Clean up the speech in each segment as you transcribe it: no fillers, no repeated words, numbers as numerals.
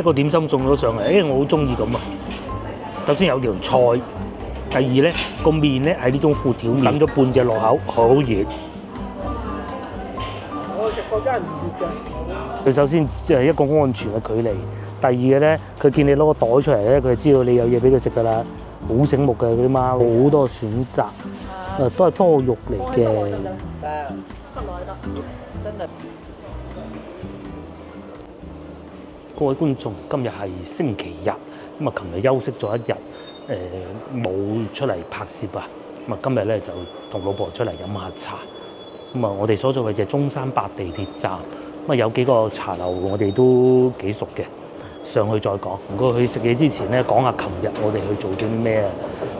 一個點心送咗上嚟，我好中意咁啊！首先有條菜，第二咧個麵咧係呢種闊條麵，揼咗半隻落口，好熱。我食過真係唔熱嘅。佢首先即係一個安全嘅距離，第二嘅咧，佢見你攞個袋出嚟咧，佢就知道你有嘢俾佢食㗎啦。好醒目嘅嗰啲貓，好多選擇，都係多肉嚟嘅。室內得，真係。各位觀眾，今日係星期日，咁啊，琴日休息咗一日，冇出嚟拍攝啊，咁啊，今日咧就同老婆出嚟飲下茶。咁啊，我哋所在位置係中山八地鐵站，咁啊有幾個茶樓我哋都幾熟嘅，上去再講。唔過去食嘢之前咧，講下琴日我哋去做咗啲咩啊？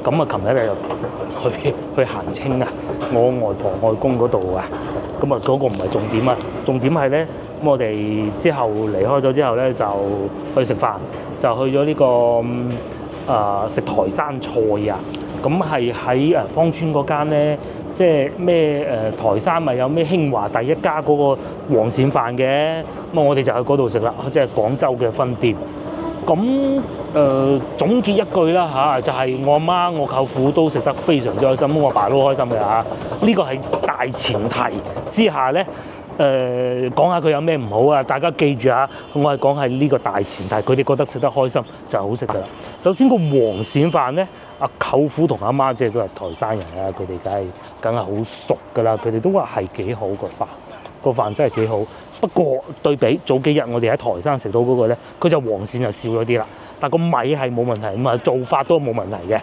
咁啊，琴日咧就去行清啊，我外婆外公嗰度啊。咁啊，嗰個唔係重點啊，重點係咧，咁我哋之後離開咗之後咧，就去食飯，就去咗呢個食台山菜啊。咁係喺芳村嗰間咧，即係咩台山咪有咩興華第一家嗰個黃鱔飯嘅，咁我哋就去嗰度食啦，即係廣州嘅分店。咁總結一句啦嚇，就係我阿媽、我舅父都食得非常之開心，我阿爸都開心嘅嚇。呢個係大前提之下咧，講下佢有咩唔好啊？大家記住嚇，我係講係呢個大前提，佢哋覺得食得開心就係好食噶啦。首先個黃鱔飯咧，阿舅父同阿媽即係都係台山人啦，佢哋梗係好熟噶啦，佢哋都話係幾好個飯真係幾好。不過對比早幾日我哋喺台山食到嗰個咧，佢就黃鱔就少咗啲啦，但個米係冇問題，咁啊做法都冇問題嘅，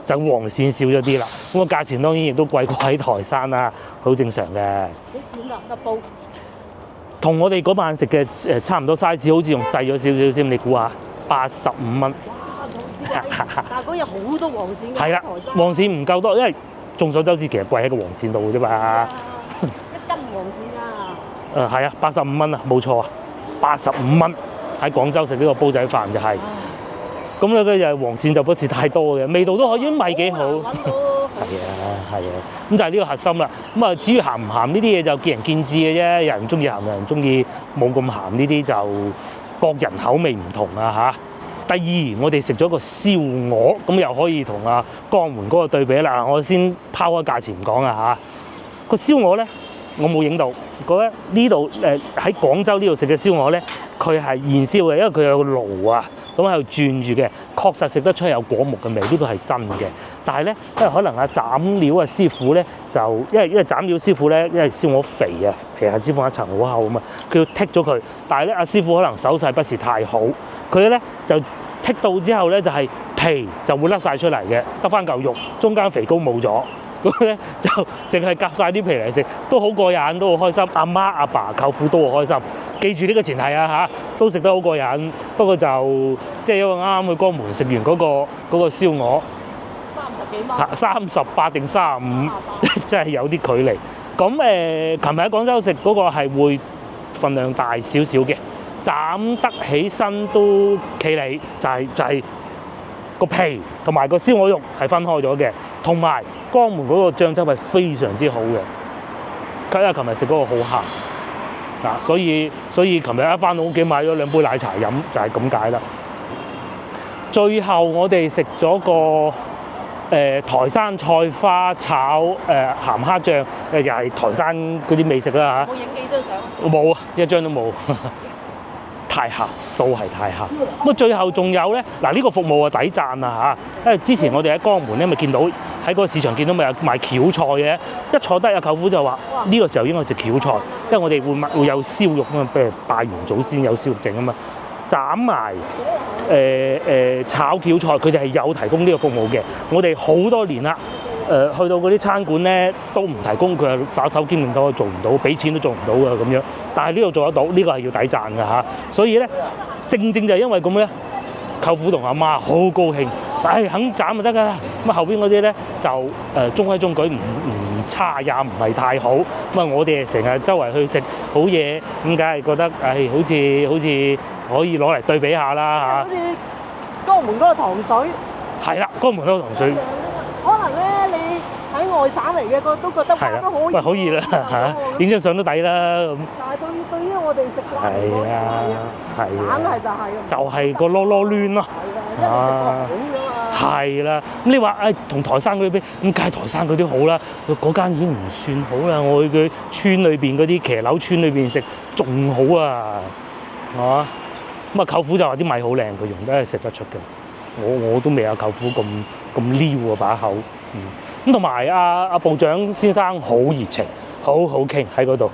就黃鱔少咗啲啦。咁個價錢當然亦都貴過喺台山啦，好正常嘅。幾錢啊？一煲？同我哋嗰晚食嘅差唔多 size， 好似仲細咗少少添，你估下？85蚊。哇！但係嗰日好多黃鱔嘅。係啦，黃鱔唔夠多，因為眾所周知其實貴喺個黃鱔度嘅啫嘛。一斤黃鱔啊！係啊，85蚊啊，冇錯啊，85蚊喺廣州食呢個煲仔飯就係、是。咁咧佢就黃鱔就不是太多嘅，味道都可以，米幾好。係啊。咁就係呢個核心啦。咁啊，至於鹹唔鹹呢啲嘢就見仁見智嘅啫，有人中意鹹，有人中意冇咁鹹，呢啲就各人口味唔同啊嚇。第二，我哋食咗個燒鵝，咁又可以同江門嗰個對比啦。我先拋開價錢唔講啊嚇。個燒鵝咧。我冇影到，覺得呢度喺廣州呢度食嘅燒鵝咧，佢係燃燒嘅，因為佢有個爐啊，咁喺度轉住嘅，確實食得出有果木嘅味，呢個係真嘅。但係咧，因為可能斬料師傅咧，就因為斬料師傅咧，因為燒鵝肥啊，皮下脂肪一層好厚啊嘛，佢要剔咗佢。但係咧，阿師傅可能手勢不是太好，佢咧就剔到之後咧，就係皮就會甩晒出嚟嘅，得翻嚿肉，中間肥膏冇咗。咁咧就淨係夾晒啲皮嚟食，都好過癮，都好開心。阿媽、阿爸、舅父都好開心。記住呢個前提啊嚇，都食得好過癮。不過就即係因為啱啱去江門食完嗰個燒鵝，30幾蚊，38定35，真係有啲距離。咁琴日喺廣州食嗰個係會份量大少少嘅，斬得起身都企理，就係個皮同埋個燒鵝肉係分開咗嘅。同埋江門嗰個醬汁係非常之好嘅，因為琴日食嗰個好鹹嗱，所以琴日一翻到屋企買咗2杯奶茶飲，就係咁解啦。最後我哋食咗個台山菜花炒鹹蝦醬，又係台山嗰啲美食啦嚇。冇影幾張相？冇啊，一張都冇。太鹹，都係太鹹。咁啊，最後仲有咧，嗱呢個服務啊抵讚啊嚇！因為之前我哋喺江門咧，咪見到喺個市場見到咪有賣蕎菜嘅，一坐低阿舅父就話：呢個時候應該食蕎菜，因為我哋會有燒肉啊嘛，譬如拜完祖先有燒肉整啊嘛，斬埋炒蕎菜，佢哋係有提供呢個服務嘅。我哋好多年啦。去到嗰啲餐館咧都唔提供，佢係耍手兼練手做唔到，俾錢都做唔到嘅咁樣。但係呢度做得到，呢個係要抵讚嘅嚇。所以咧，正就係因為咁咧，舅父同阿媽好高興，肯斬就得㗎啦。咁後邊嗰啲咧就中規中矩，唔差也唔係太好。咁我哋成日周圍去食好嘢，咁梗係覺得好似可以攞嚟對比下啦嚇。好似江門嗰個糖水。係啦，江門嗰個糖水。可能咧，你喺外省嚟嘅，都覺得係啦都可以。喂，可以啦嚇，影張相都抵啦咁。但係對於我哋食慣嚟講，係啊，係硬啊，係就係個囉囉攣咯。係啊，因為食過好㗎嘛。係啦，咁你話誒同台山嗰啲比，咁梗係台山嗰啲好啦。嗰間已經唔算好啦，我去佢村裏邊嗰啲騎樓村裏邊食仲好啊，係嘛？咁啊，舅父就話啲米好靚，佢用得係食得出嘅。我都未有舅父咁撩啊把口。咁同埋阿部長先生好熱情，好傾喺嗰度。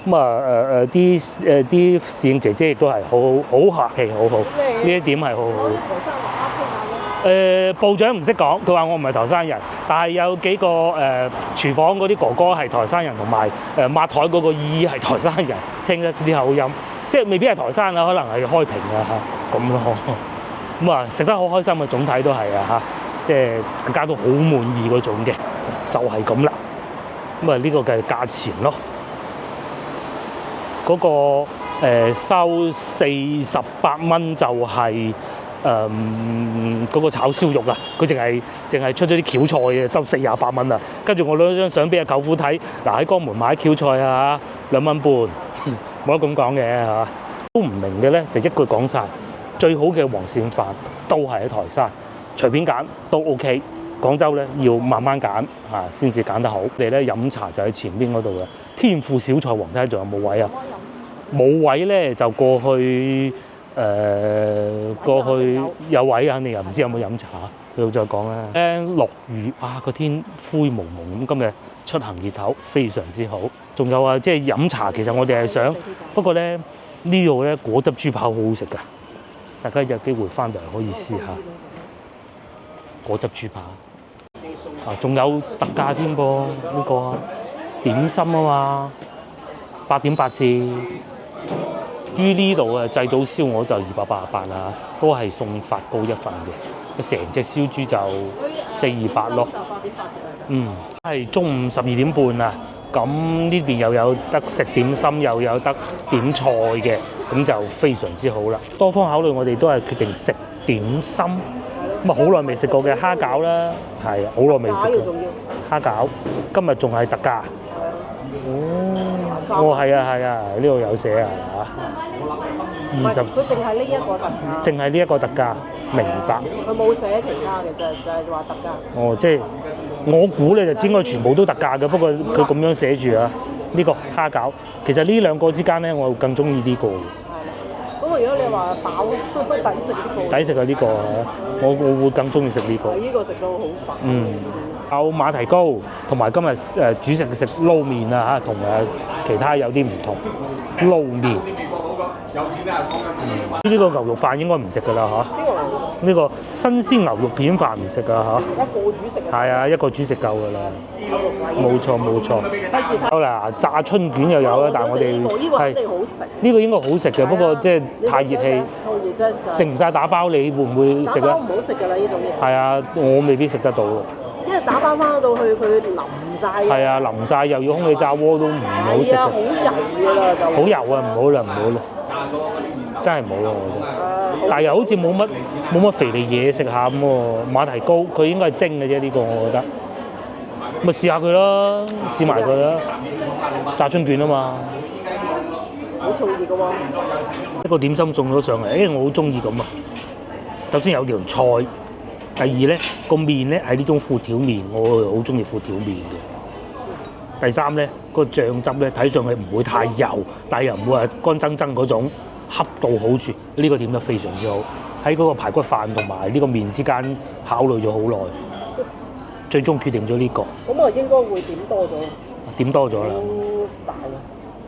咁啲侍應姐姐亦都係好客氣，好好。呢一點係好好。部長唔識講，佢話我唔係台山人，但係有幾個廚房嗰啲哥哥係台山人，同埋抹台嗰個姨係台山人，聽得啲口音，即係未必係台山啦，可能係開平啊嚇咁咯。咁啊食得好開心嘅，總體都係啊嚇，即係大家都好滿意嗰種嘅，就係咁啦。咁啊呢個嘅價錢咯，嗰個收48蚊就係。嗰個炒燒肉啊，佢淨係出咗啲轎菜嘅，收48蚊啊。跟住我攞張相俾阿舅父睇，嗱喺江門買轎菜啊，2蚊半，冇得咁講嘅嚇。都唔明嘅咧，就一句講晒，最好嘅黃鱔飯都係喺台山，隨便揀都 OK。廣州咧要慢慢揀嚇，先至揀得好。你咧飲茶就喺前邊嗰度嘅天賦小菜王，睇下仲有冇位啊？冇位咧就過去。過去有位肯定又唔知有冇飲茶，佢再講啦。落雨啊，個天灰蒙蒙咁，今日出行熱頭非常之好。仲有啊，即係飲茶，其實我哋係想，不過咧呢度咧果汁豬扒好好食㗎，大家有機會翻嚟可以試下果汁豬扒。啊，仲有特價添噃，呢個點心啊嘛，8點8折。於呢度啊，祭祖燒鵝就288啦，都係送發糕一份嘅，成隻燒豬就428咯。係中午12點半啊，咁呢邊又有得食點心，又有得點菜嘅，咁就非常之好啦。多方考慮，我哋都係決定食點心。咁啊，好耐未食過嘅蝦餃啦，係好耐未食過蝦餃，今日仲係特價。哦，係啊，呢度有寫啊嚇，20。佢淨係呢一個特價。淨係呢一個特價，明白。佢冇寫其他嘅，就係話特價。哦，即係我估咧就應該全部都特價嘅，不過佢咁樣寫住啊，呢個蝦餃。其實呢兩個之間咧，我更中意呢個。係啦。咁如果你話飽，都抵食呢個。抵食啊呢個，我會更中意食呢個。呢個食到好飽。有馬蹄糕，同埋今日主食撈麵啊嚇，同其他有啲唔同。撈麵。呢個牛肉飯應該唔食㗎啦嚇。呢個新鮮牛肉片飯唔食㗎嚇。一個煮食。係啊，一個煮食夠㗎啦。冇錯。好啦，炸春卷又有啦，但係我哋係呢個應該好食嘅，不過即係太熱氣，食唔晒打包，你會唔會食啊？打包唔好食㗎啦，呢種嘢。係啊，我未必食得到。因為打包翻到去佢淋晒。係啊，淋晒又要空氣炸鍋都唔好食嘅。好油㗎啦就。好油啊！唔好啦，真係冇啊！我覺得。但係又好似冇乜肥膩嘢食下咁喎。馬蹄糕佢應該係蒸嘅啫，呢個我覺得。咪試下佢咯，試埋佢啦。炸春卷啊嘛。好重熱㗎喎。一個點心送咗上嚟，因為我好中意咁啊。首先有條菜。第二咧個麵咧係呢種闊條麵，我好中意闊條麵嘅。第三咧個醬汁咧睇上去唔會太油，但係又唔會係乾爭爭嗰種，恰到好處。呢個點得非常之好，喺嗰個排骨飯同埋呢個麵之間考慮咗好耐，最終決定咗呢個。咁我應該會點多咗。點多咗啦。好大啊！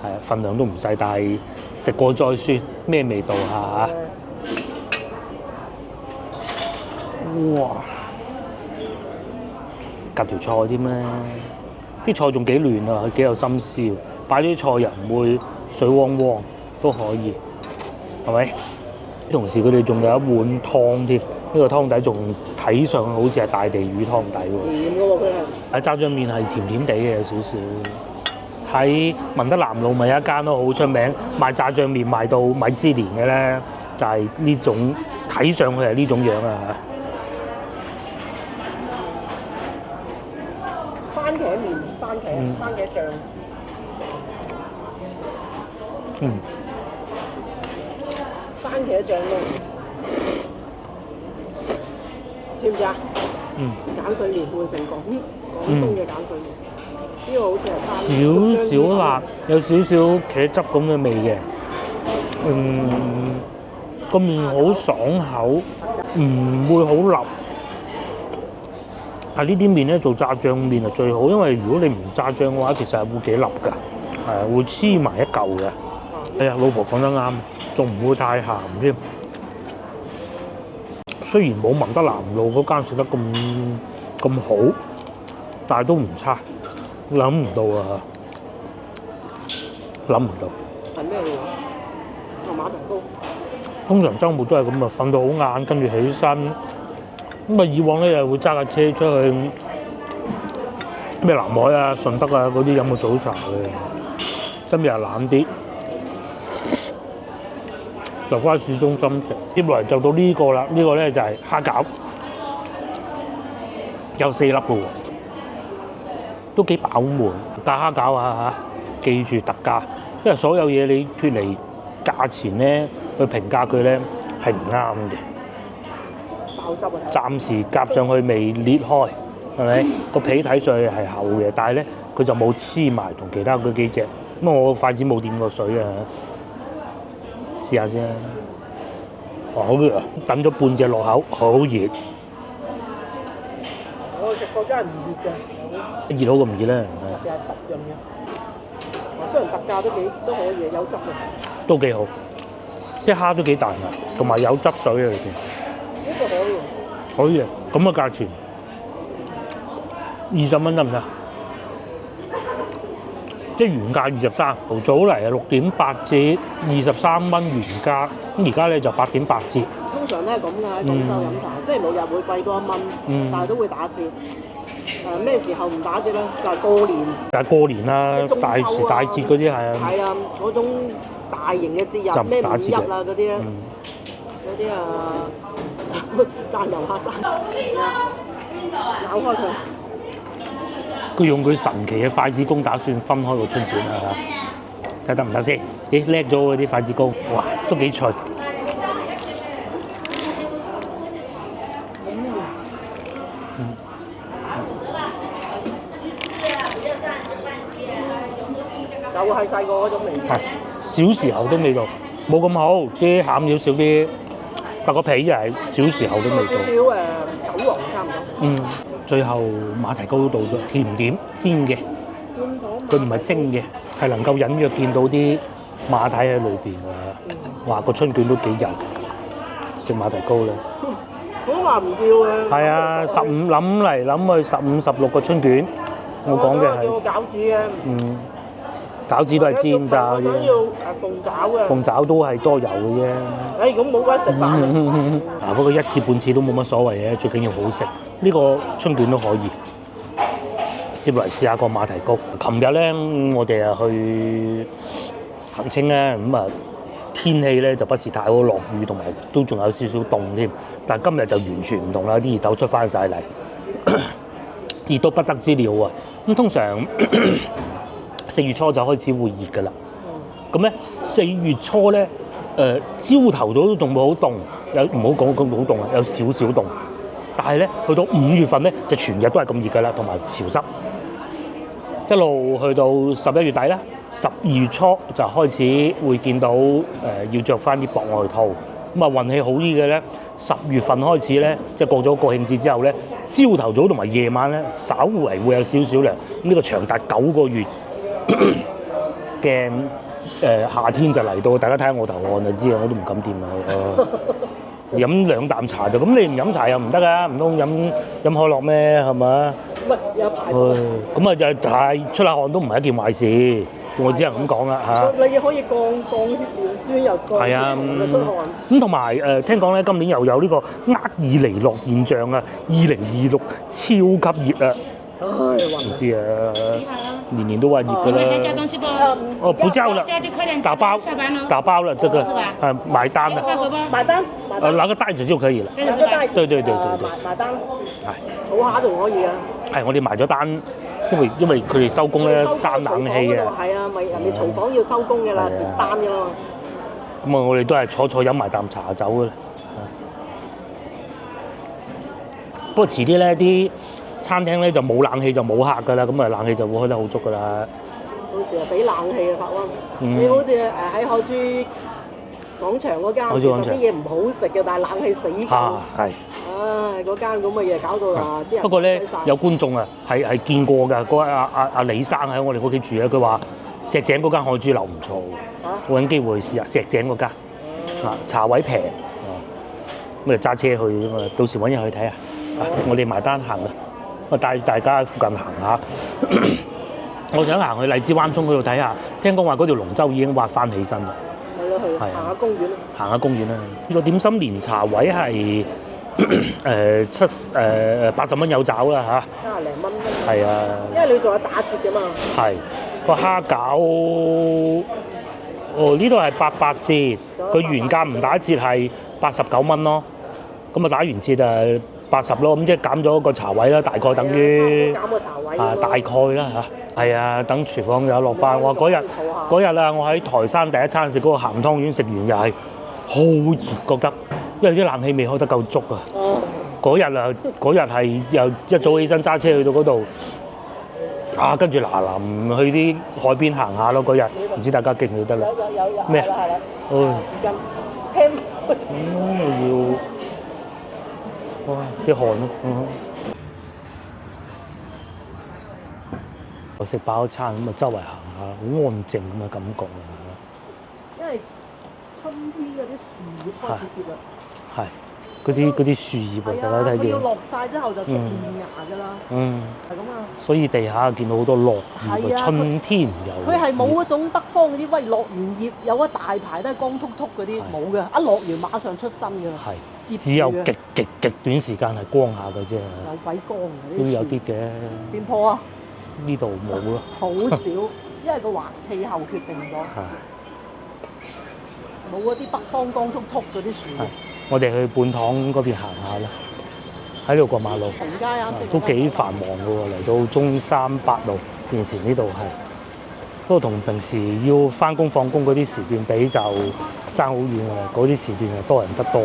係啊，份量都唔細，但係食過再算咩味道嚇？哇！夾條菜添咧，啲菜仲幾嫩啊，幾有心思。擺啲菜又唔會水汪汪，都可以，係咪？同時佢哋仲有一碗湯添，呢個湯底仲睇上去好似係大地魚湯底喎。甜㗎喎佢係。喺炸醬麵係甜甜地嘅有少少。喺文德南路咪有一間都好出名，賣炸醬麵賣到米芝蓮嘅咧，就係呢種睇上去係呢種樣啊！番茄番茄醬。番茄醬咯，知唔知啊？鹼水麵換成廣東嘅鹼水麵，呢個好似係少辣，有少少茄汁咁嘅味嘅。個麵好爽口，唔會好腍。呢啲麵咧做炸醬麵係最好，因為如果你唔炸醬嘅話，其實係會幾腍㗎，係會黐埋一嚿嘅。哎呀，老婆講得啱，仲唔會太鹹添。雖然冇文德南路嗰間食得咁好，但係都唔差。諗唔到啊！諗唔到。係咩嚟㗎？馬蹄糕。通常週末都係咁啊，瞓到好晏，跟住起身。咁啊，以往咧又會揸架車出去咩南海啊、順德啊嗰啲飲個早茶嘅。今日又懶啲。就翻市中心食，接落嚟就到呢個啦。呢個咧就係蝦餃，有4粒嘅喎，都幾飽滿。但蝦餃啊嚇，記住特價，因為所有嘢你脫離價錢咧去評價佢咧係唔啱嘅。爆汁啊！暫時夾上去未裂開，係咪？個皮睇上去係厚嘅，但係咧佢就冇黐埋同其他嗰幾隻。咁我筷子冇掂過水啊！試下先，好熱啊！等咗半隻落口，好熱。我食過真係唔熱嘅，熱好過唔熱咧？特別係濕潤嘅。雖然特價都可以，有汁嘅。都幾好，啲蝦都幾大啊，同埋有汁水喺裏邊。呢個可以。可以啊，咁嘅價錢，20蚊得唔得？即係原價23，早嚟啊6.8折，23蚊原價，咁而家咧就8.8折。通常都係咁㗎，喺廣州飲茶，星期六日會貴多1蚊，但係都會打折。咩時候唔打折咧？就係過年。就係過年啦，大時大節嗰啲係啊。係啊，嗰種大型嘅節日，咩5一啊嗰啲咧，嗰啲讚油蝦山，咬開佢。佢用佢神奇嘅筷子工打算分開個春卷啊！睇得唔得先？咦，叻咗嗰啲筷子工，哇，都幾脆。就係細個嗰種味。係，小時候都味道冇咁好，啲餡料少啲，但個皮又係小時候都味道。少少韭黃差唔多。最後馬蹄糕都到咗，甜點煎嘅，佢唔係蒸嘅，係能夠隱約見到啲馬蹄喺裏邊㗎。話個春卷都幾油，食馬蹄糕咧。好話唔叫啊！係啊，15諗嚟諗去15、16個春卷，我講嘅係。餃子嘅。餃子都係煎炸嘅啫。要鳳爪嘅。鳳爪都係多油嘅啫。咁冇鬼食飯。不過一次半次都冇乜所謂嘅，最緊要好食。呢個春卷都可以。接落嚟試下個馬蹄糕。琴日咧，我哋啊去行清咧，咁啊天氣咧就不是太好，落雨同埋都仲有少少凍添。但係今日就完全唔同啦，啲熱豆出翻晒嚟，熱到不得之了啊！咁通常4月初就開始會熱㗎啦。咁咧4月初咧，朝頭早都仲會好凍，有唔好講咁好凍啊，有少少凍。但係咧，去到5月份咧，就全日都係咁熱㗎啦，同埋潮濕。一路去到11月底啦，12月初就開始會見到要着翻啲薄外套。咁啊運氣好啲嘅咧，10月份開始咧，即係過咗國慶節之後咧，朝頭早同埋夜晚咧，稍為會有少少涼。咁呢個長達9個月嘅夏天就嚟到，大家睇下我頭汗就知啊，我都唔敢掂啦。飲2啖茶就咁，你唔飲茶又唔得㗎，唔通飲可樂咩？係咪？唔係有排。咁啊，就係出下汗都唔係一件壞事，我只能咁講啦嚇。你可以降血尿酸又降，係啊，出汗。咁同埋聽講咧，今年又有呢個厄爾尼諾現象啊，2026超級熱啊！唉，唔知啊，年年都話熱㗎啦。再加東西不？哦，不叫了，打包，打包了，這個買單了。買單。拿個袋子就可以了。拿個袋子。對。買單。係。儲下仲可以啊。係，我哋埋咗單，因為佢哋收工咧閂冷氣嘅。係啊，咪人哋廚房要收工㗎啦，接單㗎啦。咁啊，我哋都係坐飲埋啖茶走㗎啦。不過遲啲咧，啲餐廳咧就冇冷氣就冇客㗎啦，咁啊冷氣就會開得好足㗎啦。到時啊，俾冷氣啊，法溫。你好似喺海珠廣場嗰間，其實啲嘢唔好食嘅，但係冷氣死緊。係。唉，嗰間咁嘅嘢搞到啲人。不過咧，有觀眾啊，係見過㗎。嗰阿李生喺我哋屋企住咧，佢話石井嗰間海珠樓唔錯喎。我揾機會試下石井嗰間。茶位平。咁就揸車去啊嘛，到時揾日去睇下。我哋埋單行啊，我帶大家喺附近行下。我想行去荔枝灣涌嗰度睇下，聽講話嗰條龍舟已經挖翻起身啦。係咯，去行下公園咯。行下公園啦。呢個點心連茶位係80蚊有找啦嚇。30零蚊。係啊。因為你仲有打折㗎嘛。係。個蝦餃，呢度係88折，佢原價唔打折係89蚊咯。咁啊打完折啊80咯，咁即係減咗個茶位啦，大概等於減個茶位大概啦嚇。係啊，等廚房有落班。我嗰日啊，我喺台山第一餐食嗰個鹹湯圓，食完又係好熱，覺得因為啲冷氣未開得夠足啊。嗰日係又一早起身揸車去到嗰度，跟住嗱臨去啲海邊行下咯。嗰日唔知大家記唔記得啦？有咩啊？紙巾，要。哇！啲汗咯，我食飽餐咁啊，周圍行下，好安靜咁嘅感覺啊！因為春天嗰啲樹葉開始跌啦。係，嗰啲樹葉啊，大家睇見。要落晒之後就出現芽㗎啦。係咁啊。所以地下見到好多落葉，春天有。佢係冇嗰種北方嗰啲，喂落完葉有一大排都係光禿禿嗰啲，冇嘅，一落完馬上出新㗎啦。係。只有極短時間係光下嘅啫。有鬼光㗎。都有啲嘅。邊棵啊？呢度冇咯。好少，因為個氣候決定咗。冇嗰啲北方光禿禿嗰啲樹。我哋去半塘嗰邊行下啦，喺度過馬路。平街啱食。都幾繁忙嘅喎，嚟到中山八路面前呢度係，不過同平時要翻工放工嗰啲時段比就爭好遠啊！嗰啲時段係多人得多。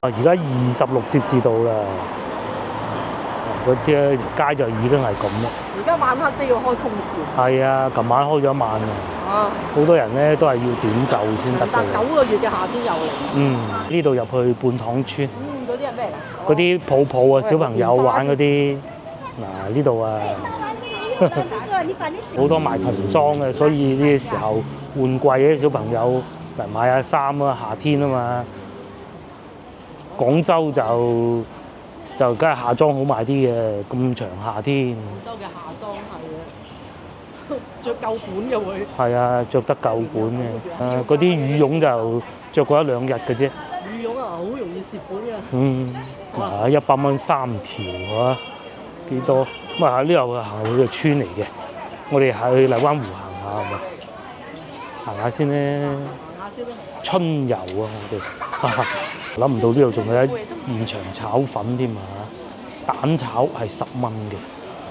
而家26攝氏度啦，嗰啲街就已經係咁咯。而家晚黑都要開風扇。係啊，琴晚開咗一晚啊。好多人咧都係要短袖先得嘅。但9個月嘅夏天又嚟。呢度入去半塘村。嗰啲係咩嚟？嗰啲泡泡啊，小朋友玩嗰啲。嗱呢度啊，好多賣童裝嘅，所以呢啲時候換季啲小朋友嚟買下衫啊，夏天啊嘛。廣州就梗係夏裝好賣啲嘅，咁長夏天。廣州嘅夏裝係啊，着夠本嘅會。係啊，着得夠本嘅。嗰啲羽絨就着過1-2日嘅啫。羽絨啊，好容易蝕本嘅。100蚊3條啊，幾多？咁啊，呢度行去個村嚟嘅，我哋去荔灣湖行下係咪？行下先咧。春遊啊，我哋。諗唔到呢度仲有現場炒粉添啊！蛋炒係10蚊嘅，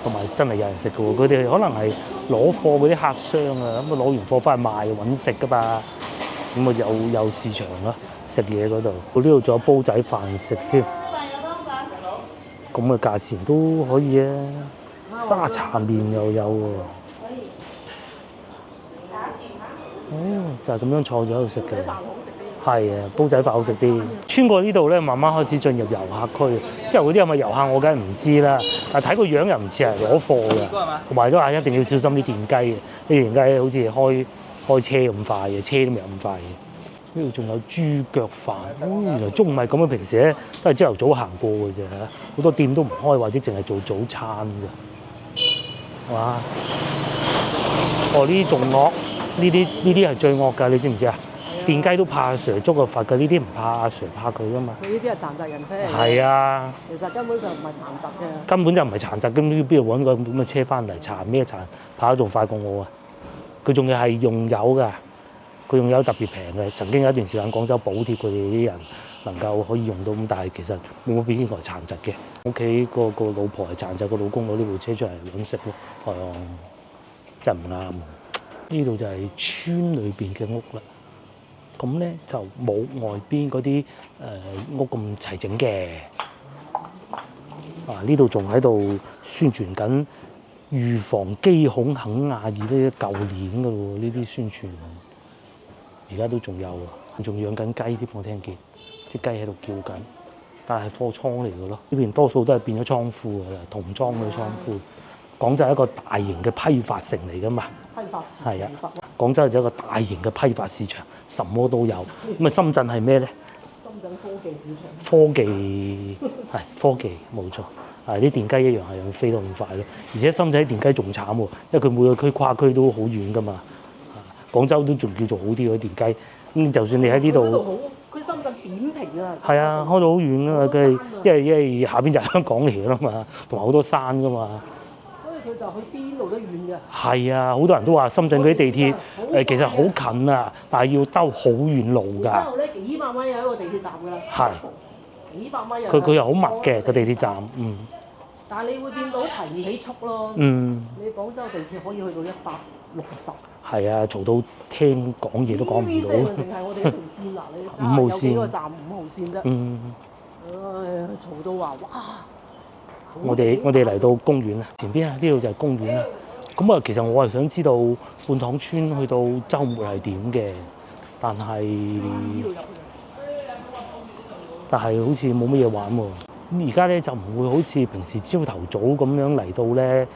同埋真係有人食嘅喎。佢哋可能係攞貨嗰啲客商啊，咁啊攞完貨翻去賣揾食噶嘛。咁啊有市場啦，食嘢嗰度。我呢度仲有煲仔飯食添，咁嘅價錢都可以啊！沙茶麵又有喎。就係咁樣坐咗喺度食嘅。係啊，煲仔飯好食啲。穿過呢度咧，慢慢開始進入遊客區。之後嗰啲係咪遊客，我梗係唔知啦。但睇個樣又唔似係攞貨嘅，同埋都係一定要小心啲電雞嘅。啲電雞好似開車咁快嘅，車都未咁快嘅。呢度仲有豬腳飯，原來中午係咁嘅。平時咧都係朝頭早行過嘅啫嚇，好多店都唔開或者淨係做早餐嘅。哇！呢啲仲惡，呢啲係最惡㗎，你知唔知啊？電雞都怕阿 Sir 捉個罰㗎，呢啲唔怕阿 Sir 怕佢㗎嘛。佢呢啲係殘疾人車嚟嘅。係啊。其實根本上唔係殘疾嘅。根本就唔係殘疾，咁邊度揾個咁嘅車翻嚟？殘咩殘？跑得仲快過我啊！佢仲要係用油㗎，佢仲有特別平嘅。曾經有一段時間廣州補貼佢哋啲人能夠可以用到，咁但係其實冇乜邊個係殘疾嘅。屋企個老婆係殘疾，個老公攞呢部車出嚟揾食咯，係啊，真係唔啱。呢度就係村裏邊嘅屋啦。咁咧就冇外邊嗰啲屋咁齊整嘅。啊！呢度仲喺度宣傳緊預防肌孔肯亞爾呢舊年嘅喎，呢啲宣傳而家都仲有啊，仲養緊雞添，我聽見啲雞喺度叫緊，但係貨倉嚟嘅咯。呢邊多數都係變咗倉庫㗎啦，童裝嘅倉庫。廣州係一個大型嘅批發城嚟㗎嘛，批發市係啊，廣州就係一個大型嘅批發市場，什麼都有。咁啊，深圳係咩咧？深圳科技市場。科技係科技冇錯，啲電雞一樣係飛得咁快咯。而且深圳啲電雞仲慘喎，因為佢每個區跨區都好遠㗎嘛。廣州都仲叫做好啲嗰啲電雞，咁就算你喺呢度，佢深圳扁平啊。係啊，開到好遠㗎嘛，佢因為下邊就係香港嚟㗎啦嘛，同埋好多山㗎嘛。所以佢就去邊度都遠嘅。係啊，好多人都話深圳嗰啲地鐵其實好近啊，但係要兜好遠路㗎。之後咧幾百米有一個地鐵站㗎啦。係。幾百米啊！佢又好密嘅個地鐵站，但係你會見到提唔起速咯。你廣州地鐵可以去到160。係啊，嘈到聽講嘢都講唔到。定係我哋一條線嗱，你5號線有幾個站5號線啫。唉，嘈到話哇！我哋嚟到公園啦，前邊啊，呢度就係公園啦。咁啊，其實我係想知道泮塘村去到週末係點嘅，但係好似冇乜嘢玩喎。咁而家咧就唔會好似平時朝頭早咁樣嚟到咧，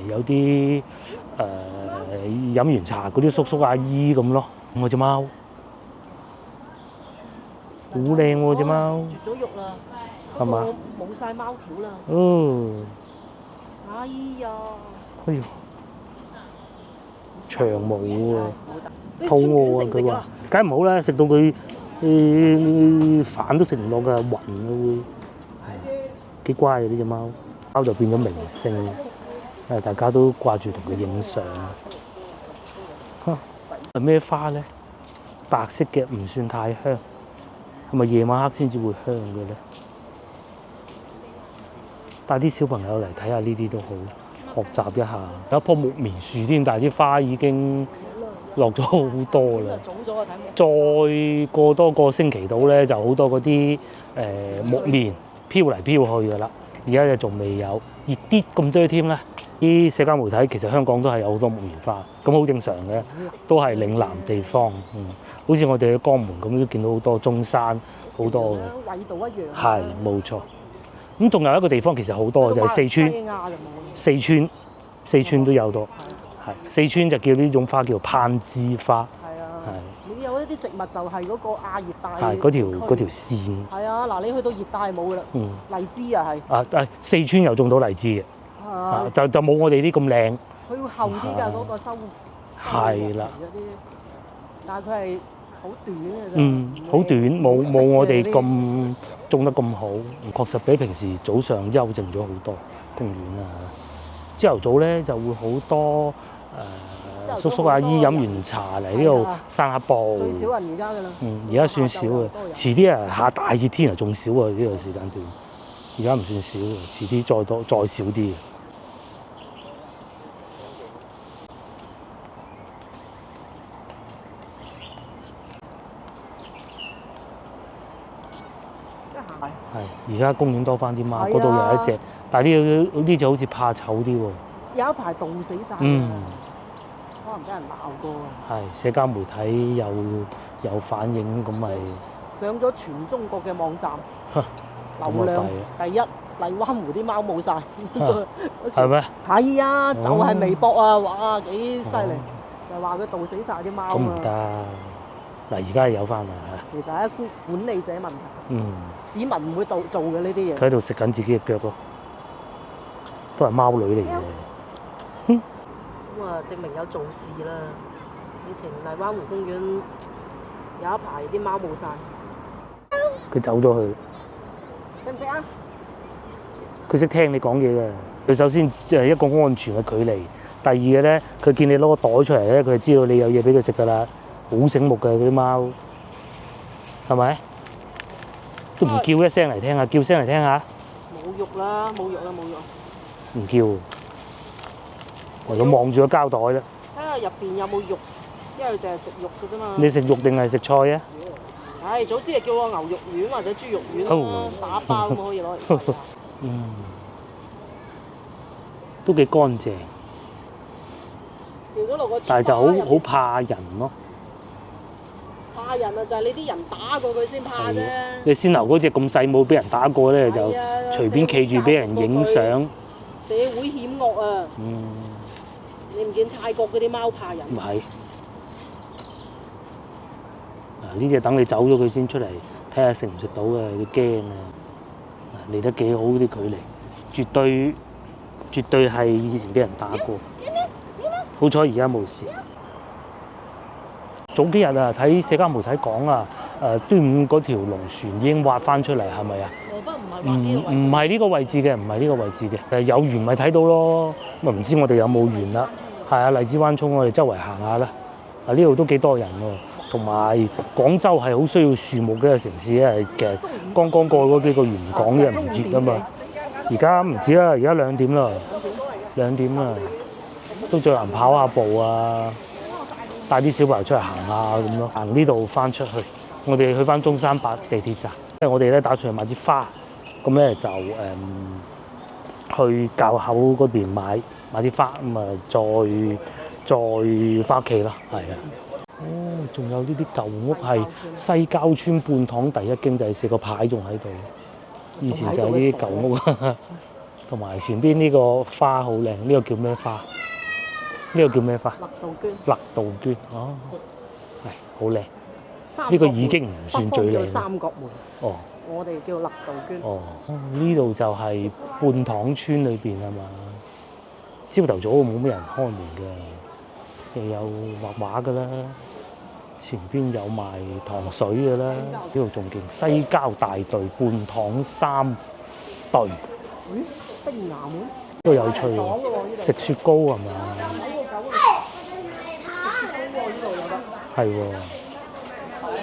有啲飲完茶嗰啲叔叔阿姨咁咯。我隻貓好靚喎，隻貓絕咗育啦，係嘛？冇晒貓條啦。哦，哎呀！哎呀，長毛喎，肚餓啊！佢話梗係唔好啦，食到佢飯都食唔落㗎，暈啊會。幾乖嘅呢隻貓，貓就變咗明星，大家都掛住同佢影相。係咩花咧？白色嘅唔算太香，係咪夜晚黑先至會香嘅咧？帶啲小朋友嚟睇下呢啲都好，學習一下。有一棵木棉樹添，但係啲花已經落咗好多啦。再過多個星期到咧，就好多嗰啲木棉飄嚟飄去㗎啦。而家就仲未有，熱啲咁多添啦。啲社交媒體其實香港都係有好多木棉花，咁好正常嘅，都係嶺南地方。好似我哋嘅江門咁都見到好多中山好多嘅。緯度一樣。係冇錯。咁仲有一個地方其實好多嘅就係四川，四川都有多。係四川就叫呢種花叫攀枝花。係啊。係。你有一啲植物就係嗰個亞熱帶。係嗰條線。係啊，嗱你去到熱帶冇㗎啦。荔枝啊係。四川又種到荔枝嘅。就冇我哋啲咁靚。佢會厚啲㗎嗰個收。係啦。但係佢係好短嘅啫。好短，冇我哋咁種得咁好。確實比平時早上幽靜咗好多公園啊。朝頭早咧就會好多叔叔阿姨飲完茶嚟呢度散下步。最少人而家㗎啦。而家算少嘅，遲啲下大熱天啊仲少啊呢個時間段。而家唔算少嘅，遲啲再少啲。係，而家公園多翻啲貓，嗰度有一隻，但係呢隻好似怕醜啲喎。有一排凍死晒，可能俾人鬧過。係，社交媒體有反應，咁咪上咗全中國嘅網站，流量第一，荔灣湖啲貓冇晒。係咩？係啊，就係微博啊，哇幾犀利，就話佢凍死晒啲貓啊。咁唔得。嗱，而家係有翻啦嚇。其實係一管理者問題。市民唔會做嘅呢啲嘢。佢喺度食緊自己嘅腳咯，都係貓女嚟嘅。咁啊，證明有做事啦。以前荔灣湖公園有一排啲貓冇晒。佢走咗去。識唔識啊？佢識聽你講嘢嘅。佢首先就係一個安全嘅距離。第二嘅咧，佢見你攞個袋出嚟咧，佢就知道你有嘢俾佢食㗎啦。好醒目嘅嗰啲貓，係咪？都唔叫一聲嚟聽下，叫聲嚟聽下。冇肉啦，冇肉啦，冇肉。唔叫，唯有望住個膠袋啦。睇下入邊有冇肉，因為淨係食肉嘅啫嘛。你食肉定係食菜啊？唉，早知係叫我牛肉丸或者豬肉丸啦，打包咁可以攞嚟。嗯，都幾乾淨，掉咗落個。但係就好怕人咯。怕人啊，就係你啲人打過佢先怕啫。你先頭嗰只咁細冇俾人打過咧，就隨便企住俾人影相。社會險惡啊！你唔見泰國嗰啲貓怕人？唔係。呢只等你走咗佢先出嚟，睇下食唔食到嘅，佢驚啊！離得幾好啲距離，絕對係以前俾人打過。好彩而家冇事。早幾日啊，睇社交媒體講啊，端午嗰條龍船已經挖翻出嚟，係咪啊？唔係呢個位置嘅，唔係呢個位置嘅。有緣咪睇到咯，咁啊唔知我哋有冇緣啦。係啊，荔枝灣涌我哋周圍行下啦。呢度都幾多人喎，同埋廣州係好需要樹木嘅一個城市咧。其實剛剛過嗰幾個元港嘅唔熱啊嘛，而家唔止啦，而家2點啦，2點啦，都最難跑下步啊！帶啲小朋友出嚟行下咁咯，行呢度翻出去，我哋去翻中山8地鐵站，因為我哋咧打算去買支花，咁咧就去滘口嗰邊買支花，咁啊再翻屋企咯，係啊。哦，仲有呢啲舊屋係西郊村泮塘第一經濟社個牌仲喺度，以前就係呢啲舊屋，同埋前邊呢個花好靚，呢個叫咩花？呢個叫咩花？勒杜鵑，哦，係好靚。呢個已經唔算最靚。三角門。哦。我哋叫勒杜鵑。哦，呢度就係泮塘村裏邊係嘛？朝頭早冇咩人開門嘅，又有畫畫㗎啦，前邊有賣糖水㗎啦，呢度仲勁，西郊大隊泮塘3隊。冰牙門。都有趣喎，食雪糕係嘛？係喎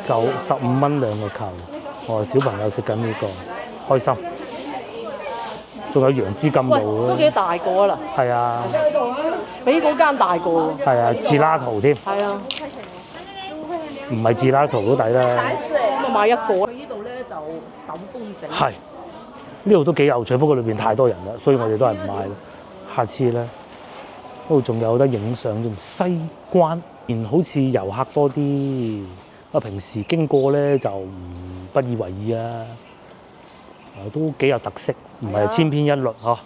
，15蚊2個球，小朋友食緊呢個，開心。仲有楊枝甘露都幾大個啦。係啊。比嗰間大個喎。係啊，自拉圖添。係啊。唔係自拉圖都抵啦。咁啊買一個。佢呢度咧就手工整。係。呢度都幾有趣，不過裏邊太多人啦，所以我哋都係唔買啦。下次咧，呢度仲有得影相添。西關，好似遊客多啲。平時經過咧就不以為意啊。都幾有特色，唔係千篇一律嗬。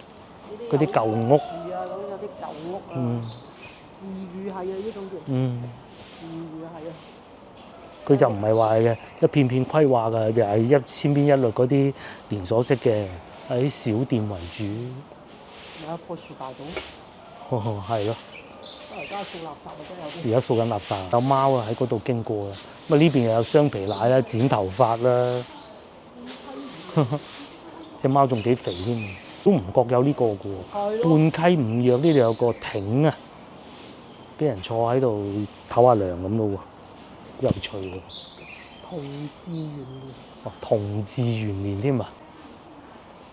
嗰啲舊屋。樹啊，咁有啲舊屋啊。自寓係啊，呢種叫。自寓係啊。佢就唔係話嘅一片片規劃嘅，就係一千篇一律嗰啲連鎖式嘅，喺小店為主。有一棵樹大到。係咯。而家掃垃圾啊，真係有啲。而家掃緊垃圾，有貓啊喺嗰度經過啊。咁啊呢邊又有雙皮奶啦，剪頭髮啦。隻貓仲幾肥添，都唔覺有呢個嘅喎。半溪五約呢度有個艇啊，俾人坐喺度唞下涼咁咯喎。有趣喎！同治元年。哦，同治元年添啊！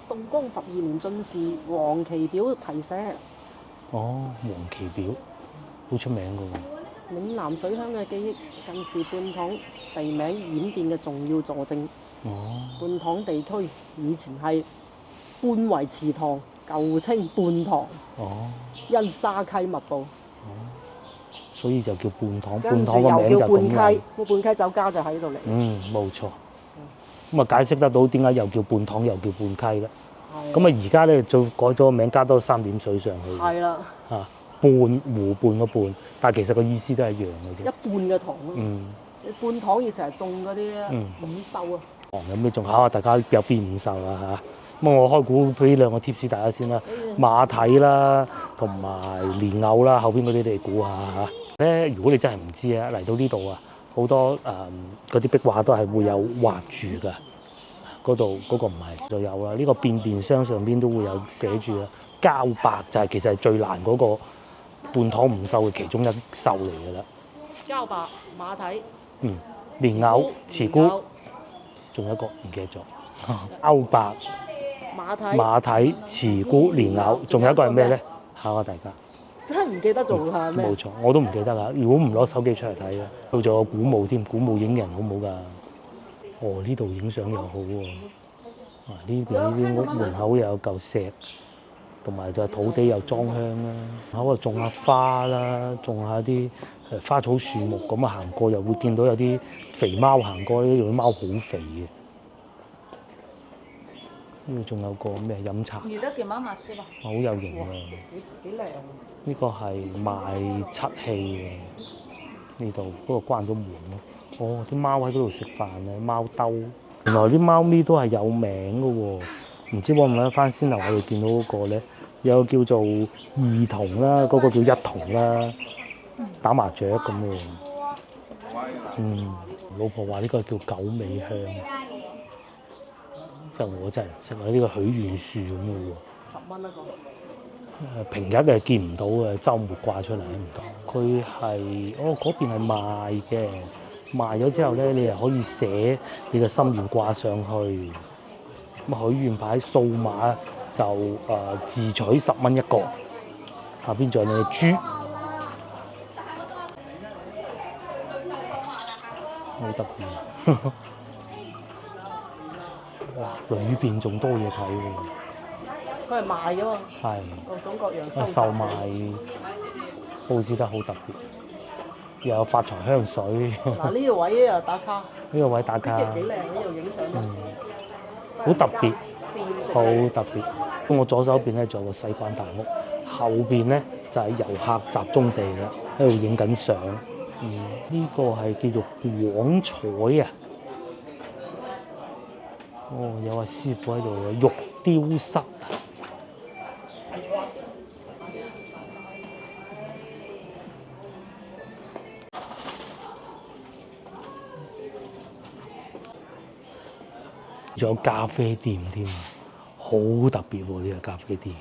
道光12年進士黃旗表題寫。哦，黃旗表，好出名嘅喎。嶺南水鄉嘅記憶，近時泮塘地名演變嘅重要佐證。哦。泮塘地區以前係半圍池塘，舊稱泮塘。哦。因沙溪密佈。哦。所以就叫泮塘，泮塘個名就咁嚟。個泮溪酒家就喺度嚟。冇錯。咁啊解釋得到點解又叫泮塘又叫泮溪啦。咁啊而家咧就改咗個名，加多3點水上去。係啦。嚇，泮湖畔個泮，但係其實個意思都係一樣嘅啫。一半嘅塘咯。你泮塘以前係種嗰啲五秀啊。咁你仲考下大家有邊五秀啊嚇？咁我開估俾2個 tips 大家先啦，馬蹄啦，同埋蓮藕啦，後邊嗰啲你估下嚇。如果你真係唔知啊，嚟到呢度啊，好多嗰啲壁畫都係會有畫住㗎。嗰度嗰個唔係就有啦，呢個變電箱上邊都會有寫住啦。膠白就係其實係最難嗰個泮塘五秀嘅其中一秀嚟㗎啦。膠白、馬蹄、蓮藕、慈菇，仲有一個唔記得咗，歐白、馬蹄、慈菇、蓮藕，仲有一個係咩咧？考下大家。真係唔記得做係咩？冇錯，我都唔記得㗎。如果唔攞手機出嚟睇咧，到咗個古墓添，古墓影人好唔好㗎？哦，呢度影相又好喎。呢邊呢啲屋門口又有嚿石，同埋就土地又裝香啦。喺度種下花啦，種下啲花草樹木咁啊，行過又會見到有啲肥貓行過，呢度啲貓好肥嘅。呢度仲有個咩飲茶？你的給媽媽吃吧。好有型啊！幾靚。呢個係賣漆器嘅，呢度不過關咗門咯。哦，啲貓喺嗰度食飯啊，貓兜。原來啲貓咪都係有名嘅喎，唔知揾唔揾得翻先頭我哋見到嗰個咧，有個叫做二童啦，嗰個叫一童啦，打麻雀咁喎。老婆話呢個叫九尾香，即係我真係唔識啊！呢個許願樹咁嘅喎。10蚊一個。平日係見唔到嘅，週末掛出嚟唔到。佢係嗰邊係賣嘅，賣咗之後咧，你又可以寫你嘅心願掛上去。咁許願牌數碼就自取10蚊一個。下邊仲有你嘅豬，好特別。哇！裏邊仲多嘢睇喎。佢係賣嘅嘛，係各種各樣售賣佈置得好特別，又有發財香水。嗱呢個位又打卡，呢個位打卡，幾靚，呢度影相好特別，好特別。咁我左手邊咧仲有個西關大屋，後邊咧就係遊客集中地啦，喺度影緊相。呢個係叫做廣彩啊。哦，有位師傅喺度嘅玉雕室。仲有咖啡店添，好特別喎！呢個咖啡店。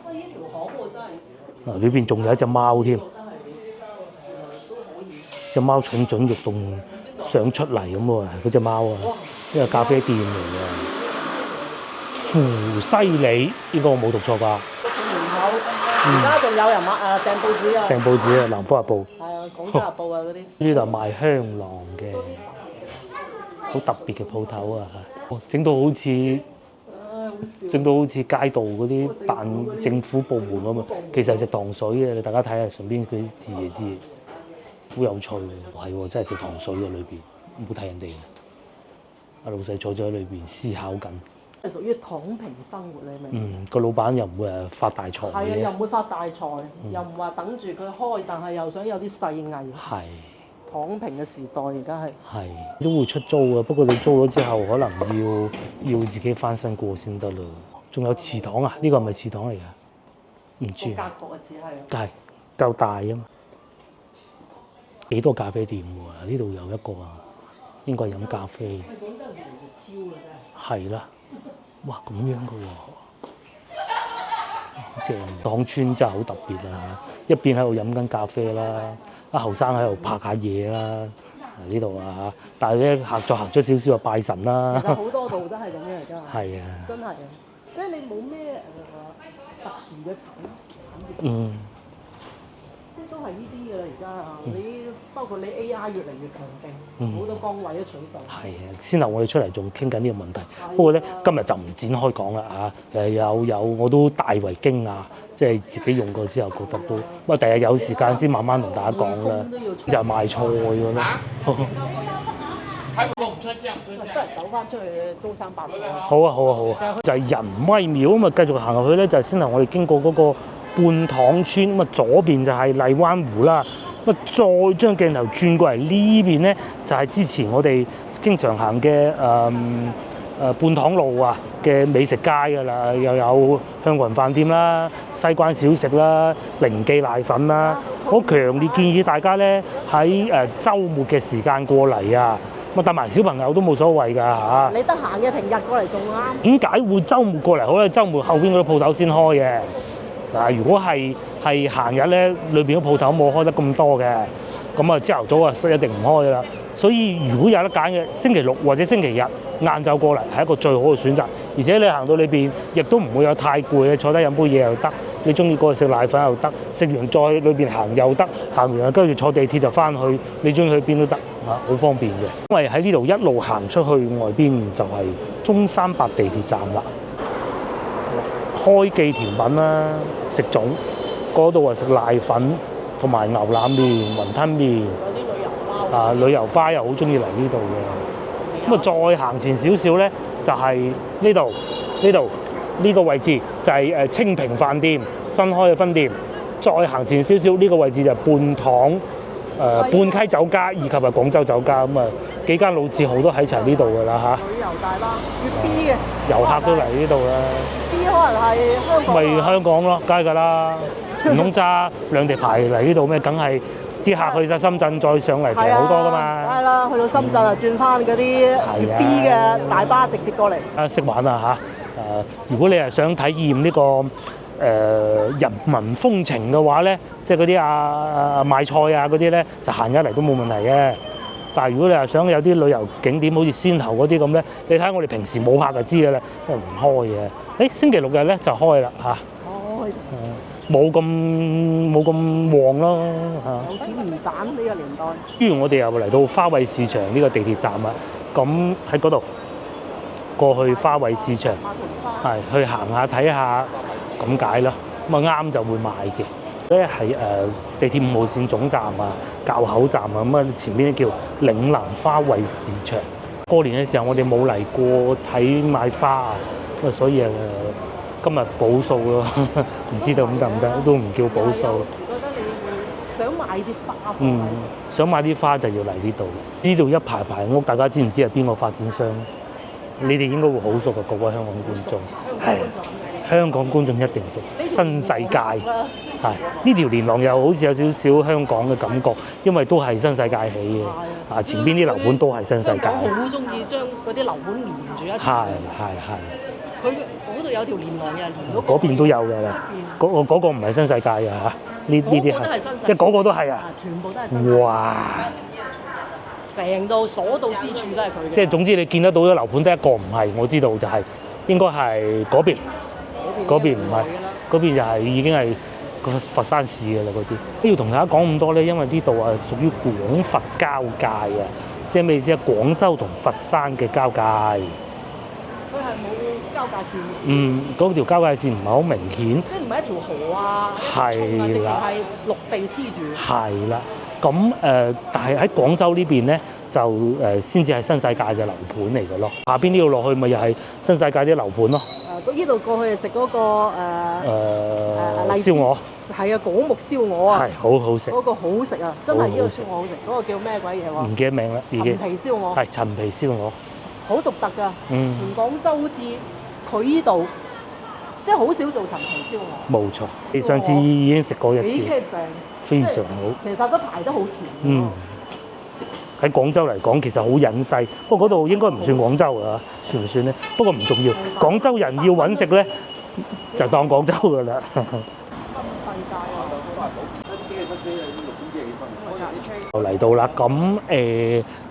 喂，呢條巷喎真係。嗱，裏邊仲有一隻貓添，隻貓蠢蠢欲動想出嚟咁喎，嗰隻貓啊，呢個咖啡店嚟嘅。芙西里，呢個我冇讀錯吧？門口，而家仲有人訂報紙啊！訂報紙啊，《南方日報》。係啊，《廣州日報》啊嗰啲。呢度賣香囊嘅，好特別嘅鋪頭啊！整到好似街道嗰啲辦政府部門咁啊，其實係食糖水嘅，你大家睇下上邊佢啲字就知，好有趣喎。係喎，真係食糖水嘅裏邊，唔好睇人哋。阿老細坐咗喺裏邊思考緊。係屬於躺平生活，你明？個老闆又唔會發大財嘅。係啊，又唔會發大財，又唔話等住佢開，但係又想有啲細藝。係。躺平嘅時代而家係。係都會出租嘅，不過你租咗之後，可能要自己翻身過先得啦。仲有祠堂啊？呢個係咪祠堂嚟㗎？唔知。個格局嘅似係。係夠大啊嘛！幾多咖啡店喎？呢度有一個啊，應該係飲咖啡。廣州人越嚟越超嘅真係。係啦，哇咁樣嘅喎，正當村真係好特別啊！一邊喺度飲緊咖啡啦，啊後生喺度拍下嘢啦，呢度啊，但係咧行咗少少就拜神啦。其實好多度都係咁樣而家。係啊。真係啊！即係你冇咩特殊嘅產業。即係都係呢啲㗎啦，而家啊，你包括你 AI 越嚟越強勁，好多崗位都取代。係啊，先頭我哋出嚟仲傾緊呢個問題，不過咧今日就唔展開講啦嚇。有我都大為驚訝，即係自己用過之後覺得都，不過第日有時間先慢慢同大家講啦。就係賣菜㗎啦。不如走翻出去中山八度。好啊，就係仁威廟咁啊，繼續行入去咧，就係先頭我哋經過嗰個半塘村咁啊，左邊就係荔灣湖啦。咁啊，再將鏡頭轉過嚟呢邊咧，就係之前我哋經常行嘅半塘路啊嘅美食街㗎啦，又有香港人飯店啦、西關小食啦、靈記瀨粉啦。我強烈建議大家咧喺週末嘅時間過嚟啊！咁帶埋小朋友都冇所謂㗎嚇。你得閒嘅平日過嚟仲啱。點解會週末過嚟好咧？週末後邊嗰啲鋪頭先開嘅。嗱，如果係閒日咧，裏邊啲鋪頭冇開得咁多嘅。咁啊朝頭早啊一定唔開啦。所以如果有得揀嘅，星期六或者星期日晏晝過嚟係一個最好嘅選擇。而且你行到裏邊，亦都唔會有太攰嘅，坐低飲杯嘢又得。你中意過去食奶粉又得，食完再裏邊行又得，行完跟住坐地鐵就翻去，你中意去邊都得啊，好方便嘅。因為喺呢度一路行出去外邊就係中山八地鐵站啦。開記甜品啦，食粽嗰度啊食奶粉同埋牛腩麵、雲吞麵。旅遊巴又好中意嚟呢度嘅。咁啊，再行前少少咧，就係呢個位置就係清平飯店新開嘅分店。再行前少少呢個位置就係半塘半溪酒家以及係廣州酒家。咁啊幾間老字號都喺齊呢度㗎啦嚇。旅遊大巴粵 B 嘅遊客都嚟呢度啦。B 可能係香港。咪香港咯，梗係㗎啦，唔通揸兩地牌嚟呢度咩？梗係。啲客去晒深圳再上嚟平好多㗎嘛。係啦，去到深圳啊，轉翻嗰啲粵 B 嘅大巴直接過嚟。識玩啊嚇！如果你係想體驗呢個人民風情嘅話咧，即係嗰啲賣菜啊嗰啲咧，就行一嚟都冇問題嘅。但係如果你係想有啲旅遊景點，好似仙頭嗰啲咁咧，你睇我哋平時冇拍就知嘅啦，因為唔開嘅。星期六日咧就開啦嚇。冇咁旺咯嚇。有錢唔賺呢個年代。於是我哋又嚟到花卉市場呢個地鐵站啦。咁喺嗰度過去花卉市場，係去行下睇下咁解咯。咁啊啱就會買嘅。咧係地鐵5號線總站啊、滘口站啊，咁啊前邊叫嶺南花卉市場。過年嘅時候我哋冇嚟過睇買花啊，咁啊所以今日補數咯，唔知道咁得唔得？都唔叫補數。有時覺得你會想買啲花。想買啲花就要嚟呢度。呢度一排排屋，大家知唔知係邊個發展商？你哋應該會好熟嘅，各位香港觀眾。係香港觀眾一定熟。新世界係呢條連廊又好似有少少香港嘅感覺，因為都係新世界起嘅。前邊啲樓盤都係新世界。我好中意將嗰啲樓盤連住一齊。係。佢嗰度有條連廊又連到嗰邊都有嘅啦。嗰個唔係新世界嘅嚇，呢啲係即係嗰個都係啊！全部都係新世界。哇！成度所到之處都係佢嘅。即係總之你見得到嘅樓盤得一個唔係，我知道就係應該係嗰邊。嗰邊唔係，嗰邊就係已經係個佛山市嘅啦嗰啲。都要同大家講咁多咧，因為呢度啊屬於廣佛交界啊，即係咩意思啊？廣州同佛山嘅交界。佢係冇交界線。嗰條交界線唔係好明顯。即係唔係一條河啊？係啦。係陸地黐住。係啦。咁但係喺廣州呢邊咧，就先至係新世界嘅樓盤嚟嘅咯。下邊呢度落去咪又係新世界啲樓盤咯。呢度過去食嗰個燒鵝。係啊，果木燒鵝啊。係好好食。嗰個好食啊！真係呢個燒鵝好食。嗰個叫咩鬼嘢喎？唔記得名啦，已經。陳皮燒鵝。係陳皮燒鵝。好獨特㗎。全廣州好似佢呢度，即係好少做陳皮燒鵝。冇錯，你上次已經食過一次。幾正。非常好。其實都排得好前。喺廣州嚟講，其實好隱世，不過嗰度應該唔算廣州啊，算唔算咧？不過唔重要，廣州人要揾食咧，就當廣州㗎啦。新世界啊！又嚟到啦，咁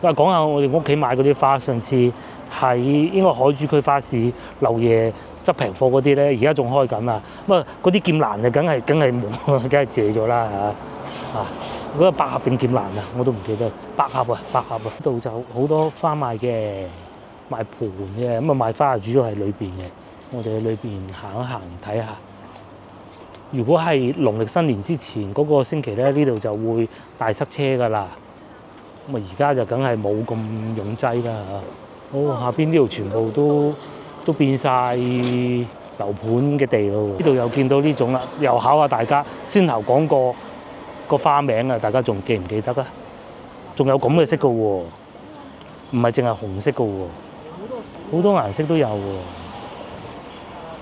講下我哋屋企買嗰啲花，上次喺應該海珠區花市劉爺執平貨嗰啲咧，而家仲開緊啊！咁啊，嗰啲劍蘭啊，梗係冇，梗係借咗啦嚇啊！嗰個百合定劍蘭啊，我都唔記得。百合啊，呢度就好多花賣嘅，賣盤嘅，咁啊賣花主要係裏邊嘅。我哋喺裏邊行一行睇下。如果係農曆新年之前嗰個星期咧，呢度就會大塞車㗎啦。咁啊而家就梗係冇咁擁擠啦嚇。下邊呢度全部都變晒樓盤嘅地咯。呢度又見到呢種啦，又考下大家，先頭講過個花名啊，大家仲記唔記得啊？仲有咁嘅色嘅喎，唔係淨係紅色嘅喎，好多顏色都有喎。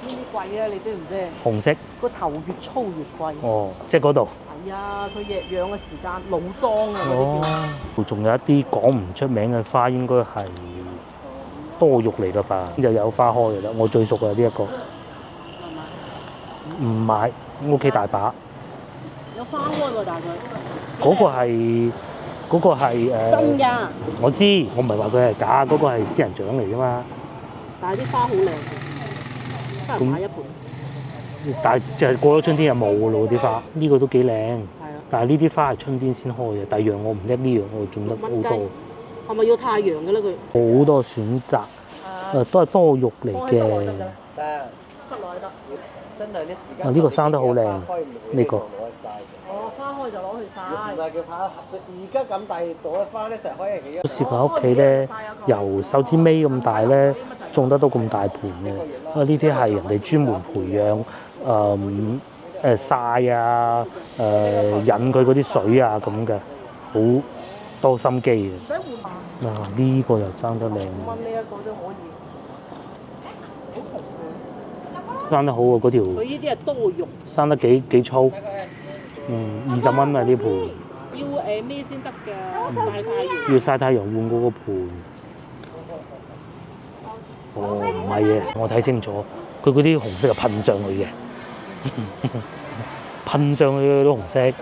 呢啲貴啊，你知唔知？紅色。個頭越粗越貴。哦，即係嗰度。係啊，佢養嘅時間老裝啊嗰啲叫。仲有一啲講唔出名嘅花，應該係多肉嚟㗎吧？又有花開㗎啦，我最熟嘅呢一個。唔買，屋企大把。有花開喎，大概。嗰個係嗰個係真㗎，我知，我唔係話佢係假，嗰個係仙人掌嚟啫嘛。但係啲花好靚，翻嚟買一盆。但係就係過咗春天就冇㗎咯啲花，呢個都幾靚。係啊，但係呢啲花係春天先開嘅，第二樣我唔叻，呢樣我種得好多。係咪要太陽嘅咧佢？好多選擇，都係多肉嚟嘅。室內得。啊，呢個生得好靚，呢個。哦，花開就攞去曬。唔係叫花，而家咁大朵花咧，成日可以起。我試過喺屋企咧，由手指尾咁大咧，種得到咁大盤嘅。因為呢啲係人哋專門培養曬啊，引佢嗰啲水啊咁嘅，好多心機嘅。嗱，呢個又生得靚。蚊呢一個都可以。生得好喎，嗰條。佢呢啲係多肉。生得幾粗。20蚊啊呢盤。要咩先得㗎？曬太陽。要曬太陽換嗰個盤。哦，唔係嘅，我睇清楚，佢嗰啲紅色係噴上去嘅，噴上去嗰啲紅色，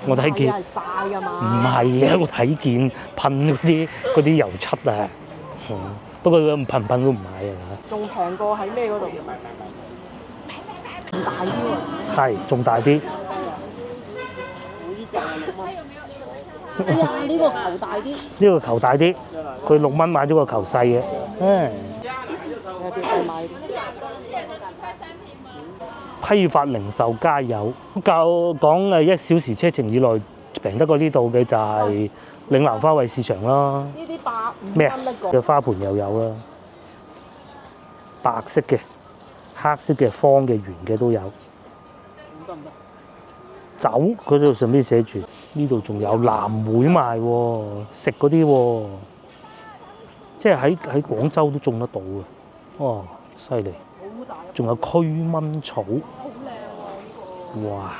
我睇見。係曬㗎嘛？唔係啊，我睇見噴嗰啲油漆啊。不過佢噴都唔買啊。仲平過喺咩嗰度？仲大啲喎。係，仲大啲。哎呀，呢個球大啲。呢個球大啲，佢6蚊買咗個球細嘅。批發零售加油，講1小時車程以內平得過呢度嘅就係嶺南花卉市場啦。呢啲150咩啊蚊一個。嘅花盆又有啦，白色嘅、黑色嘅、方嘅、圓嘅都有。得唔得？酒嗰度上邊寫住，呢度仲有藍莓賣喎，食嗰啲喎，即係喺廣州都種得到嘅，哇，犀利！仲有驅蚊草，好靚喎呢哇！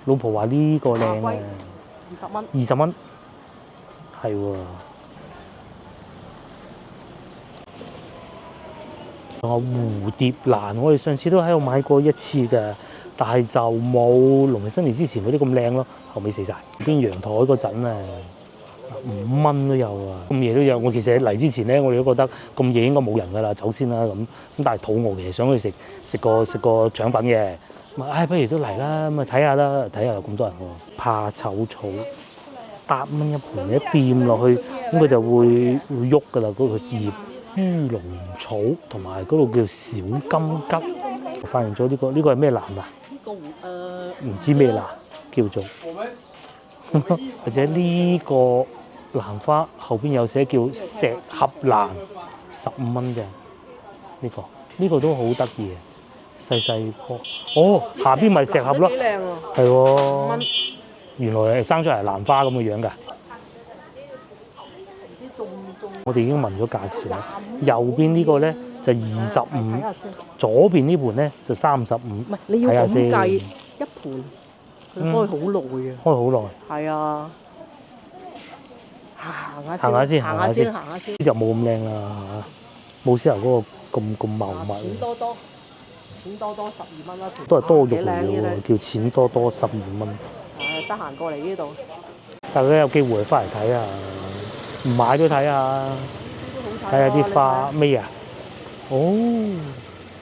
老婆話呢個靚啊，個。20蚊。 20蚊，係喎。仲有蝴蝶蘭，我哋上次都喺度買過一次嘅。但係就冇農曆新年之前嗰啲咁靚咯，後尾死晒。邊陽台嗰陣啊，5蚊都有啊，咁夜都有。我其實嚟之前咧，我哋都覺得咁夜應該冇人㗎啦，走先啦咁。咁但係肚餓，其實想去食個腸粉嘅，咁不如都嚟啦，咁睇下啦，睇下有咁多人喎。怕醜草8蚊一盤，你一掂落去，咁佢就會喐㗎啦，嗰個葉。豬籠草同埋嗰度叫小金桔，我發現咗呢個係咩蘭啊？呢個唔知咩蘭叫做，或者呢個蘭花後邊有寫叫石盒蘭，15蚊啫。呢個都好得意嘅，細細棵。哦，下邊咪石盒咯，幾靚喎。係喎。5蚊。原來係生出嚟蘭花咁嘅樣㗎。我哋已經問咗價錢啦，右邊呢個咧就25，左邊呢盤咧就35。唔係你要咁計一盤，佢開好耐嘅。開好耐。係啊，行下行下先，行下先。呢就冇咁靚啦，冇獅頭嗰個咁茂密。錢多多12蚊一盤。都係多肉嚟嘅喎，叫錢多多12蚊。得閒過嚟呢度。大家有機會翻嚟睇下，唔買都睇下，睇下啲花咩啊？哦，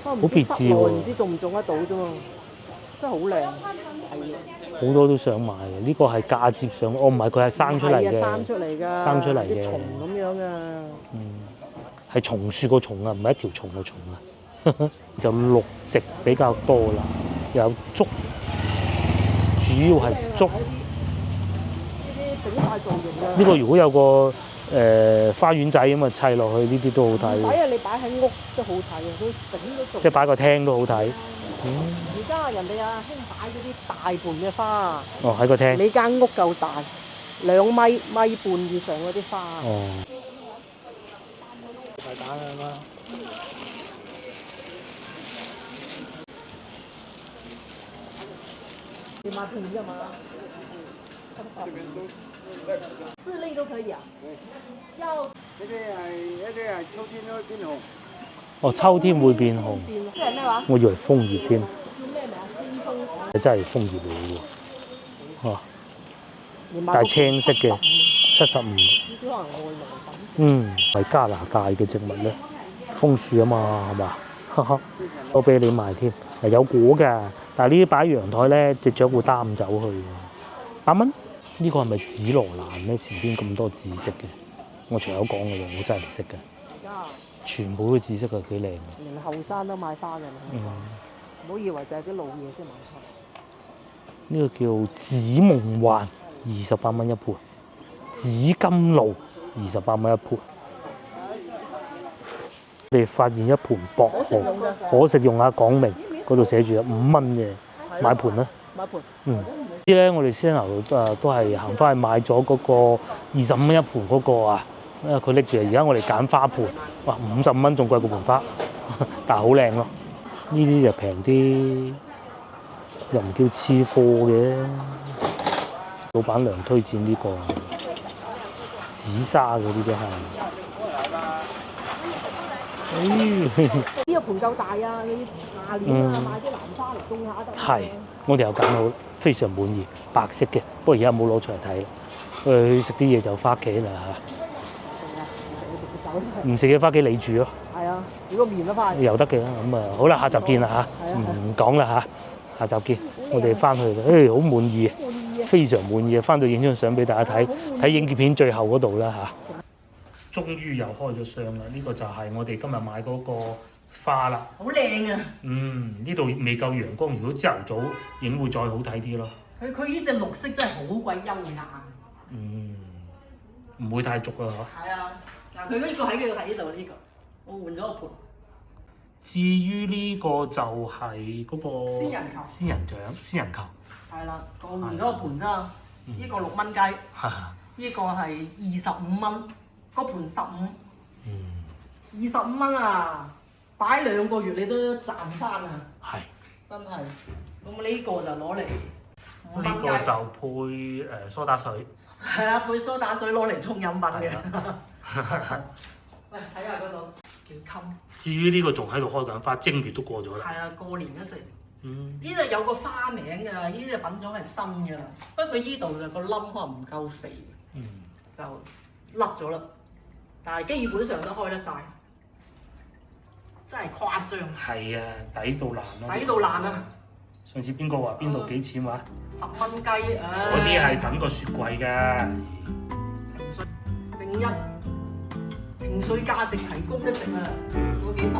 好別致喎！唔知種唔種得到啫嘛，真係好靚。好多都想買嘅，呢個係嫁接上，唔係佢係生出嚟嘅。生出嚟㗎。生出嚟嘅。蟲咁樣㗎。係松樹個蟲啊，唔係一條蟲個蟲啊。就綠植比較多啦，有竹，主要係竹。呢個如果有個花園仔咁啊，砌落去呢啲都好睇。唔使啊，你擺喺屋都好睇啊，都整都做。即係擺個廳都好睇。而家人哋阿兄擺嗰啲大盤嘅花。哦，喺個廳。你間屋夠大，2米半以上嗰啲花。哦。大膽啊嘛！你買盆㗎嘛？室內都可以啊。要呢啲係秋天都會變紅。哦，秋天會變紅。即係咩話？我以為楓葉添。叫咩名？先鋒。真係楓葉嚟嘅喎。但係青色嘅75。呢啲可能外來品。係加拿大嘅植物咧，楓樹啊嘛，係嘛？哈哈，都俾你賣添，有果㗎。但係呢啲擺陽台咧，隻雀會擔走去。8蚊，呢個係咪紫羅蘭咧？前邊咁多紫色嘅，我隨口講嘅喎，我真係唔識嘅。而家全部都紫色嘅，幾靚。連後生都買花嘅，唔好以為就係啲老嘢先買花。呢個叫紫夢幻，28蚊一盤；紫金露28蚊一盤。我哋發現一盤薄荷，可食用啊，講明嗰度寫住5蚊嘅，買盤啦。買盤。啲咧，我哋先頭都係行翻去買咗嗰個25蚊一盤嗰個啊，因為佢拎住。而家我哋揀花盤，哇，55蚊仲貴過盆花，但係好靚咯。呢啲就平啲，又唔叫次貨嘅。老闆娘推薦呢個紫砂嘅呢啲係。呢個盤夠大啊！你下年啊買啲蘭花嚟種下得。係，我哋又揀好，非常滿意，白色嘅。不過而家冇攞出嚟睇啦，去食啲嘢就翻屋企啦嚇。唔食嘢翻屋企你煮咯。係啊，煮個麵都翻。又得嘅，咁啊好啦，下集見啦嚇，唔講啦嚇，下集見。我哋翻去啦，好滿意，非常滿意啊！翻到影張相俾大家睇，睇影片最後嗰度啦嚇。終於又開咗箱啦！呢個就係我哋今日買嗰個花啦。好靚啊！呢度未夠陽光，如果朝頭早影會再好睇啲咯。佢呢隻綠色真係好鬼優雅。唔會太俗啊嚇。係啊，嗱佢呢個喺呢度呢個，我換咗個盤。至於呢個就係嗰個仙人球。仙人球。係啦，我換咗個盤啫。呢個6蚊雞。呢個係25蚊。個盤15，25蚊啊！擺2個月你都賺翻啊！係，真係。咁呢個就攞嚟5蚊雞。呢個就配蘇打水。係啊，配蘇打水攞嚟沖飲品嘅。喂，睇下嗰度幾襟。至於呢個仲喺度開緊花，正月都過咗啦。係啊，過年嗰時。呢隻有個花名㗎，呢隻品種係新㗎，不過佢呢度就個冧可能唔夠肥，就甩咗啦。但係基本上都開得晒，真係誇張。係啊，抵到爛咯！抵到爛啊！上次邊個話邊度幾錢話？10蚊雞，嗰啲係等個雪櫃㗎。正一，情緒價值提高一值啊！嗰幾十蚊。